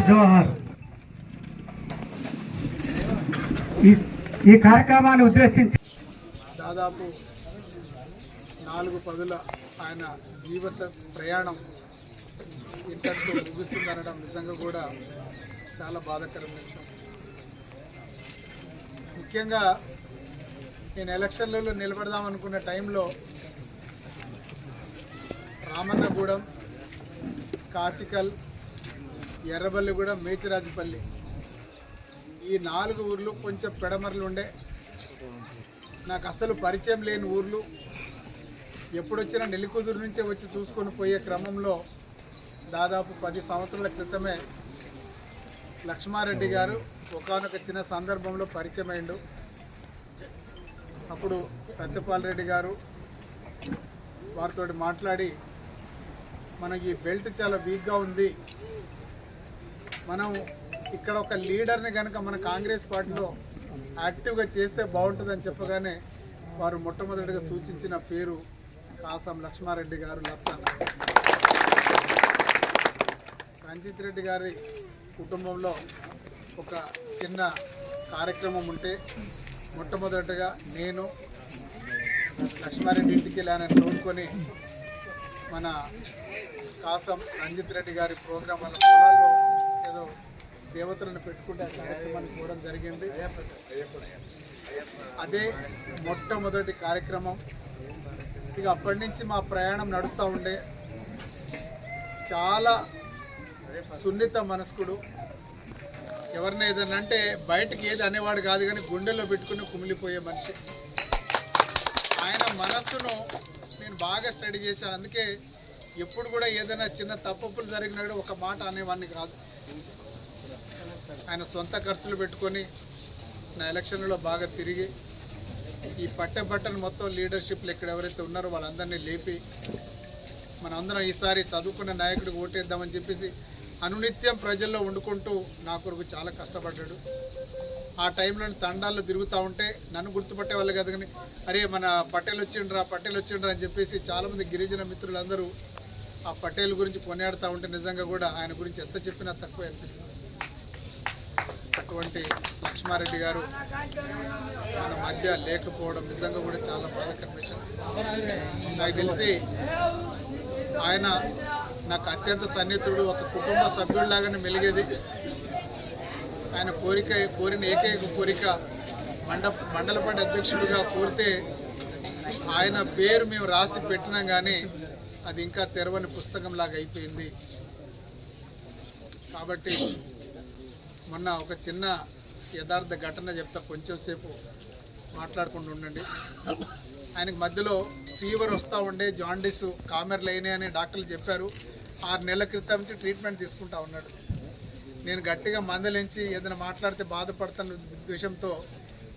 జోహార్. ఈ కార్యక్రమాన్ని ఉద్దేశించి దాదాపు 4 పదుల ఆయన జీవిత ప్రయాణం ఇంతటితో ముగుస్తుందనడం నిజంగా కూడా చాలా బాధాకరమైన విషయం. ముఖ్యంగా నేను ఎలక్షన్లలో నిలబడదాం అనుకున్న టైంలో రామన్నగూడెం, కాచికల్, ఎర్రబల్లిగూడెం, మేచిరాజుపల్లి ఈ 4 ఊర్లు కొంచెం పెడమరలు ఉండే, నాకు అసలు పరిచయం లేని ఊర్లు. ఎప్పుడొచ్చినా నెల్లికుదురు నుంచే వచ్చి చూసుకొని పోయే క్రమంలో దాదాపు 10 సంవత్సరాల క్రితమే లక్ష్మారెడ్డి గారు ఒకానొక చిన్న సందర్భంలో పరిచయం అయిండు. అప్పుడు సత్యపాల్ రెడ్డి గారు వారితో మాట్లాడి, మనకి ఈ బెల్ట్ చాలా వీక్గా ఉంది, మనం ఇక్కడ ఒక లీడర్ని కనుక మన కాంగ్రెస్ పార్టీలో యాక్టివ్గా చేస్తే బాగుంటుందని చెప్పగానే వారు మొట్టమొదటిగా సూచించిన పేరు కాసం లక్ష్మారెడ్డి గారు. రంజిత్ రెడ్డి గారి కుటుంబంలో ఒక చిన్న కార్యక్రమం ఉంటే మొట్టమొదటిగా నేను లక్ష్మారెడ్డి ఇంటికి వెళ్ళానని తోడుకొని మన కాసం రంజిత్ రెడ్డి గారి ప్రోగ్రాం వల్ల పొలాల్లో ఏదో దేవతలను పెట్టుకుంటే ఆ కార్యక్రమాన్ని పోవడం జరిగింది. అదే మొట్టమొదటి కార్యక్రమం. ఇక అప్పటి నుంచి మా ప్రయాణం నడుస్తూ ఉండే. చాలా సున్నిత మనస్కుడు, ఎవరిని ఏదన్నా అంటే బయటకి ఏది అనేవాడు కాదు, కానీ గుండెల్లో పెట్టుకుని కుమిలిపోయే మనిషి. ఆయన మనస్సును నేను బాగా స్టడీ చేశాను. అందుకే ఎప్పుడు కూడా ఏదైనా చిన్న తప్పులు జరిగినాడు ఒక మాట అనేవాడిని కాదు. ఆయన సొంత ఖర్చులు పెట్టుకొని నా ఎలక్షన్లలో బాగా తిరిగి ఈ పట్టను మొత్తం లీడర్షిప్లు ఇక్కడ ఎవరైతే ఉన్నారో వాళ్ళందరినీ లేపి మనందరం ఈసారి చదువుకున్న నాయకుడికి ఓటేద్దామని చెప్పేసి అనునిత్యం ప్రజల్లో వండుకుంటూ నా కొరకు చాలా కష్టపడ్డాడు. ఆ టైంలో తండాల్లో తిరుగుతూ ఉంటే నన్ను గుర్తుపట్టే వాళ్ళు కదా, కానీ అరే మన పటేల్ వచ్చిండ్రా అని చెప్పేసి చాలామంది గిరిజన మిత్రులందరూ ఆ పటేల్ గురించి కొనియాడుతూ ఉంటే నిజంగా కూడా ఆయన గురించి ఎంత చెప్పినా తక్కువ అనిపిస్తుంది. అటువంటి లక్ష్మారెడ్డి గారు మన మధ్య లేకపోవడం నిజంగా కూడా చాలా బాధాకరమైన విషయం. నాకు తెలిసి ఆయన నాకు అత్యంత సన్నిహితుడు, ఒక కుటుంబ సభ్యుడిలాగానే మెలిగేది. ఆయన కోరిన ఏకైక కోరిక మండల పార్టీ అధ్యక్షుడిగా కోరితే ఆయన పేరు మేము రాసి పెట్టినా కానీ అది ఇంకా తెరవని పుస్తకంలాగా అయిపోయింది. కాబట్టి మొన్న ఒక చిన్న యథార్థ ఘటన చెప్తా, కొంచెం సేపు మాట్లాడుకుంటూ ఉండండి. ఆయనకు మధ్యలో ఫీవర్ వస్తూ ఉండే, జాండీస్ కామెర్లు అయినాయని డాక్టర్లు చెప్పారు. 6 నెలల క్రితం నుంచి ట్రీట్మెంట్ తీసుకుంటా ఉన్నాడు. నేను గట్టిగా మందలించి ఏదైనా మాట్లాడితే బాధపడుతున్న విషయంతో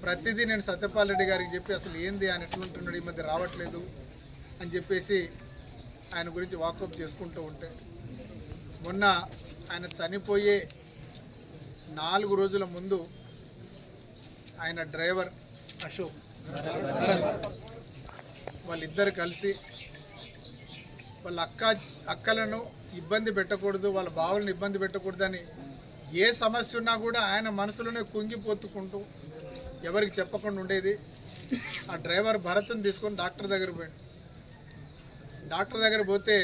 ప్రతిదీ నేను సత్యపాల్ రెడ్డి గారికి చెప్పి అసలు ఏంది ఆయన ఎట్లుంటున్నాడు, ఈ మధ్య రావట్లేదు అని చెప్పేసి ఆయన గురించి వాకప్ చేసుకుంటూ ఉంటే మొన్న ఆయన చనిపోయే 4 రోజుల ముందు ఆయన డ్రైవర్ అశోక్ వాళ్ళిద్దరు కలిసి వాళ్ళ అక్కలను ఇబ్బంది పెట్టకూడదు, వాళ్ళ బావులను ఇబ్బంది పెట్టకూడదని ఏ సమస్య ఉన్నా కూడా ఆయన మనసులోనే కుంగిపోతుకుంటూ ఎవరికి చెప్పకుండా ఉండేది. ఆ డ్రైవర్ భరత్ని తీసుకొని డాక్టర్ దగ్గర పోయాడు. డాక్టర్ దగ్గర పోతే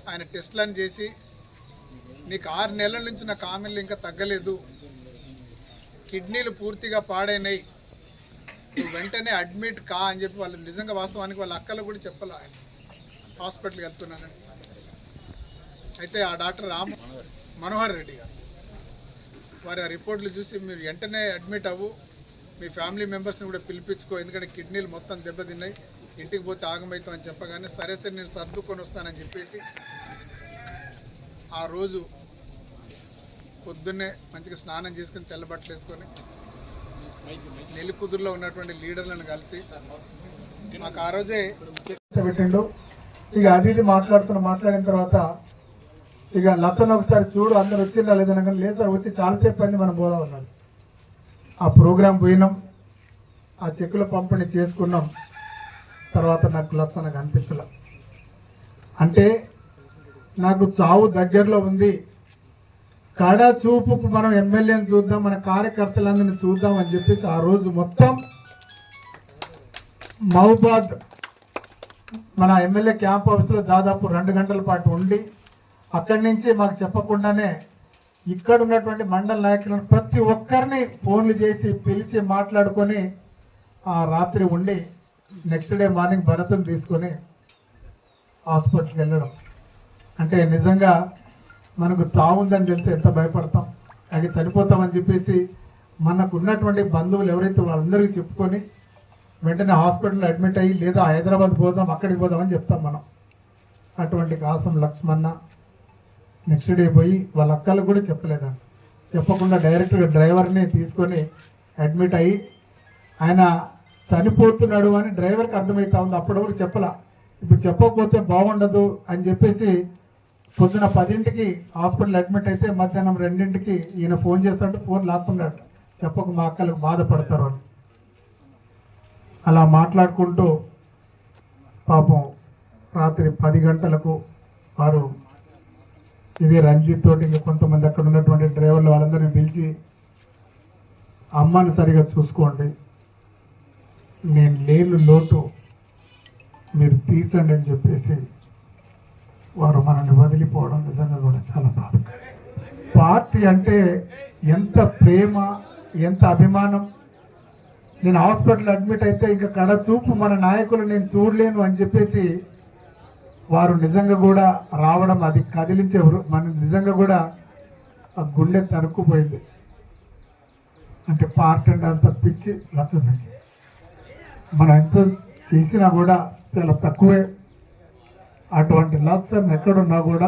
ఆయన టెస్ట్లను చేసి, నీకు 6 నెలల నుంచి నా కామెర్లు ఇంకా తగ్గలేదు, కిడ్నీలు పూర్తిగా పాడైనాయి, నువ్వు వెంటనే అడ్మిట్ కా అని చెప్పి వాళ్ళు నిజంగా వాస్తవానికి వాళ్ళ అక్కలు కూడా చెప్పాలి ఆయన హాస్పిటల్కి వెళ్తున్నానని. అయితే ఆ డాక్టర్ మనోహర్ రెడ్డి గారు వారి ఆ రిపోర్ట్లు చూసి మీరు వెంటనే అడ్మిట్ అవ్వు, మీ ఫ్యామిలీ మెంబర్స్ని కూడా పిలిపించుకో, ఎందుకంటే కిడ్నీలు మొత్తం దెబ్బతిన్నాయి, ఇంటికి పోతే ఆగమవుతాం అని చెప్పగానే సరే నేను సర్దుకొని వస్తానని చెప్పేసి ఆ రోజు పొద్దున్నే మంచిగా స్నానం చేసుకుని తెల్లబట్టలు వేసుకొని నెల్లికుదురులో ఉన్నటువంటి లీడర్లను కలిసి మాకు ఆ రోజే పెట్టిండు. ఇక అది మాట్లాడిన తర్వాత ఇక లతను ఒకసారి చూడు అందరు వచ్చిందా లేదన్నా కానీ లేదు సార్ వచ్చి చాలాసేపు అయింది మనం పోదాం అన్నాడు. ఆ ప్రోగ్రాం పోయినాం, ఆ చెక్కుల పంపిణీ చేసుకున్నాం. తర్వాత నాకు లత నాకు అనిపించలే. అంటే నాకు చావు దగ్గరలో ఉంది, కడ చూపుకు మనం ఎమ్మెల్యేని చూద్దాం, మన కార్యకర్తలందరినీ చూద్దాం అని చెప్పేసి ఆ రోజు మొత్తం మహబూబాద్ మన ఎమ్మెల్యే క్యాంప్ ఆఫీస్లో దాదాపు 2 గంటల పాటు ఉండి అక్కడి నుంచి మాకు చెప్పకుండానే ఇక్కడ ఉన్నటువంటి మండల నాయకులను ప్రతి ఒక్కరిని ఫోన్లు చేసి పిలిచి మాట్లాడుకొని ఆ రాత్రి ఉండి నెక్స్ట్ డే మార్నింగ్ భరతం తీసుకొని హాస్పిటల్కి వెళ్ళడం. అంటే నిజంగా మనకు చావుందని తెలిసి ఎంత భయపడతాం, అది చనిపోతామని చెప్పేసి మనకు ఉన్నటువంటి బంధువులు ఎవరైతే వాళ్ళందరికీ చెప్పుకొని వెంటనే హాస్పిటల్లో అడ్మిట్ అయ్యి లేదా హైదరాబాద్ పోదాం అక్కడికి పోదామని చెప్తాం మనం. అటువంటి కాసం లక్ష్మణ నెక్స్ట్ డే పోయి వాళ్ళ అక్కలకు కూడా చెప్పలేదండి, చెప్పకుండా డైరెక్ట్గా డ్రైవర్ని తీసుకొని అడ్మిట్ అయ్యి ఆయన చనిపోతున్నాడు అని డ్రైవర్కి అర్థమవుతా ఉంది. అప్పటివరకు చెప్పలా, ఇప్పుడు చెప్పకపోతే బాగుండదు అని చెప్పేసి పొద్దున 10ంటికి హాస్పిటల్ అడ్మిట్ అయితే మధ్యాహ్నం 2ంటికి ఈయన ఫోన్ చేస్తాడు, ఫోన్ లాక్కున్నాడు, చెప్పకు మా అక్కలకు బాధపడతారు అని. అలా మాట్లాడుకుంటూ పాపం రాత్రి 10 గంటలకు వారు ఇది రంజిత్ తోటి ఇంకా కొంతమంది అక్కడ ఉన్నటువంటి డ్రైవర్లు వాళ్ళందరినీ పిలిచి అమ్మని సరిగా చూసుకోండి, నేను లేను లోటు మీరు తీసండి అని చెప్పేసి వారు మనల్ని వదిలిపోవడం నిజంగా కూడా చాలా బాధ. పార్టీ అంటే ఎంత ప్రేమ, ఎంత అభిమానం. నేను హాస్పిటల్ అడ్మిట్ అయితే ఇంకా కడ చూపు మన నాయకులు నేను చూడలేను అని చెప్పేసి వారు నిజంగా కూడా రావడం, అది కదిలించేవారు మన నిజంగా కూడా ఆ గుండె తరుక్కుపోయింది. అంటే పార్టీ అంటే అంత పిచ్చి లక్షణం, మనం ఎంత చేసినా కూడా చాలా తక్కువే. అటువంటి లక్ష్యం ఎక్కడున్నా కూడా